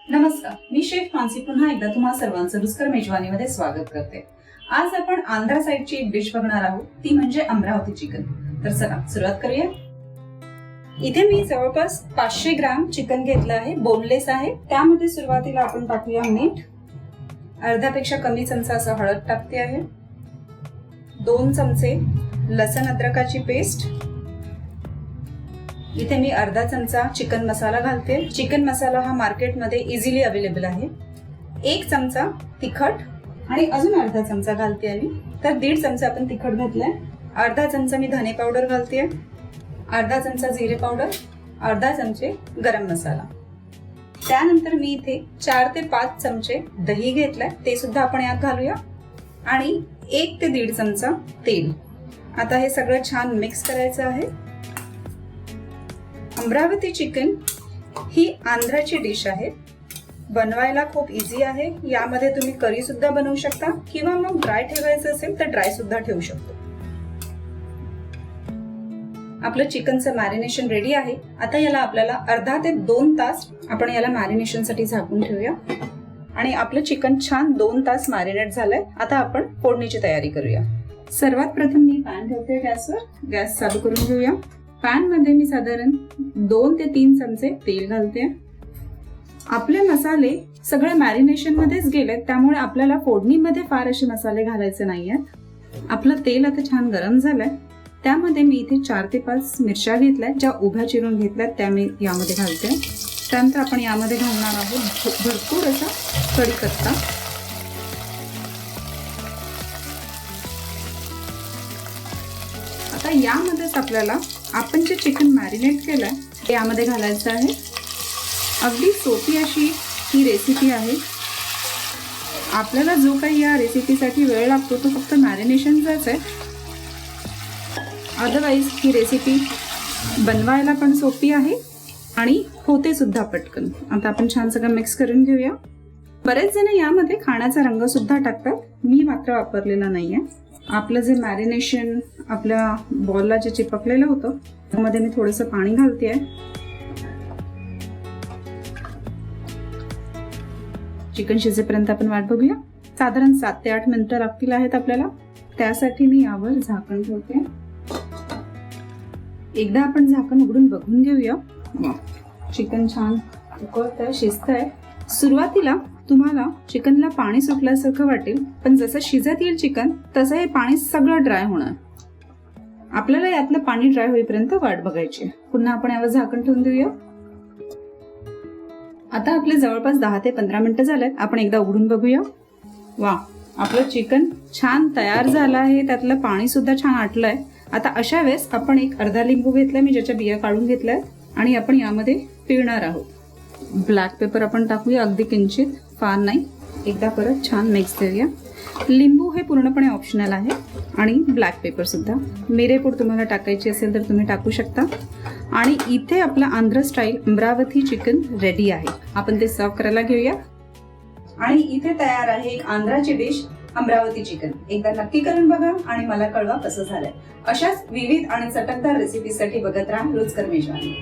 नमस्कार, मी शेफ मानसी पुन्हा एकदा तुम्हा सर्वांचं रुचकर मेजवानीमध्ये स्वागत करते। आज आपण आंध्रा साइडची एक डिश बघणार आहोत, ती म्हणजे अमरावती चिकन। तर चला सुरुवात करूया। इथे मी जवळपास 500 ग्राम चिकन घेतलं आहे, बोनलेस आहे। त्यामध्ये सुरुवातीला आपण टाकूया मीठ, अर्ध्यापेक्षा कमी चमचा असं हळद टाकते आहे, 2 चमचे लसण अद्रकाची पेस्ट, इथे मी अर्धा चमचा चिकन मसाला घालते। चिकन मसाला हा मार्केटमध्ये इझिली अवेलेबल आहे। 1 चमचा तिखट आणि अजून अर्धा चमचा घालते आहे, तर 1.5 चमचा आपण तिखट घातलाय। अर्धा चमचा मी धने पावडर घालते, अर्धा चमचा जिरे पावडर, अर्धा चमचे गरम मसाला। त्यानंतर मी इथे 4 ते 5 चमचे दही घेतलाय, ते सुद्धा आपण यात घालूया आणि 1 ते 1.5 चमचा तेल। आता हे सगळं छान मिक्स करायचं आहे। अमरावती चिकन ही आंध्राची डिश आहे, बनवायला खूप इझी आहे। यामध्ये तुम्ही करी सुद्धा बनवू शकता किंवा मग ड्राय ठेवायचं असेल तर ड्राय सुद्धा ठेवू शकतो। आपलं चिकनचं मॅरिनेशन रेडी आहे। आता याला आपल्याला अर्धा ते 2 तास आपण याला मॅरिनेशनसाठी झाकून ठेवूया आणि आपलं चिकन छान 2 तास मॅरिनेट झालंय। आता आपण फोडणीची तयारी करूया। सर्वात प्रथम मी पॅन ठेवते गॅसवर, गॅस चालू करून घेऊया। पॅन मध्ये मी साधारण 2 ते 3 चमचे तेल घालते। आपले मसाले सगळे मॅरिनेशन मध्येच गेलेत, त्यामुळे आपल्याला फोडणीमध्ये फार असे मसाले घालायचे नाहीयेत। आपलं तेल आता छान गरम झालंय, त्यामध्ये मी इथे 4 ते 5 मिरच्या घेतल्यात, ज्या उभ्या चिरून घेतल्यात त्या मी यामध्ये घालते। त्यानंतर आपण यामध्ये घालणार आहोत भरपूर असा कढीपत्ता, आता यामध्येच आपल्याला आपण जे चिकन मॅरिनेट केलंय ते यामध्ये घालायचं आहे। अगदी सोपी अशी ही रेसिपी आहे। आपल्याला जो काही या रेसिपीसाठी वेळ लागतो तो फक्त मॅरिनेशनचाच आहे, अदरवाईज ही रेसिपी बनवायला पण सोपी आहे आणि होते सुद्धा पटकन। आता आपण छान सगळं मिक्स करून घेऊया। बरेच जण यामध्ये खाण्याचा रंग सुद्धा टाकतात, मी मात्र वापरलेला नाहीये। आपलं जे मॅरिनेशन आपल्या बॉलला जे चिपकलेलं होतं त्यामध्ये मी थोडंसं पाणी घालतेय। चिकन शिजेपर्यंत आपण वाट बघूया। साधारण 7 ते 8 मिनिटं लागतील आहेत आपल्याला, त्यासाठी मी यावर झाकण ठेवते। एकदा आपण झाकण उघडून बघून घेऊया। चिकन छान उकळतंय, शिजतंय। सुरुवातीला तुम्हाला चिकनला पाणी सुटल्यासारखं वाटेल, पण जसं शिजत येईल चिकन तसं हे पाणी सगळं ड्राय होणार। आपल्याला यातलं पाणी ड्राय होईपर्यंत वाट बघायची। पुन्हा आपण यावर झाकण ठेवून देऊया। आता आपले जवळपास 10 ते 15 मिनिटं झालेत, आपण एकदा उघडून बघूया। वा, आपलं चिकन छान तयार झालं आहे, त्यातलं पाणी सुद्धा छान आटलंय। आता अशा वेळेस आपण एक अर्धा लिंबू घेतलाय, मी ज्याच्या बिया काढून घेतलाय आणि आपण यामध्ये पिळणार आहोत। ब्लॅक पेपर आपण टाकूया, अगदी किंचित, फार नाही। एकदा परत छान मिक्स देऊया। लिंबू हे पूर्णपणे ऑप्शनल आहे आणि ब्लॅक पेपर सुद्धा। मिरेपूड तुम्हाला टाकायची असेल तर तुम्ही टाकू शकता। आणि इथे आपला Andhra style Amravati chicken ready आहे, आपण ते सर्व करायला घेऊया। आणि इथे तयार आहे एक आंध्राची डिश अमरावती चिकन। एकदा नक्की करून बघा आणि मला कळवा कसं झालंय। अशाच विविध आणि चटकदार रेसिपीसाठी बघत राहा रुचकर मेजवानी।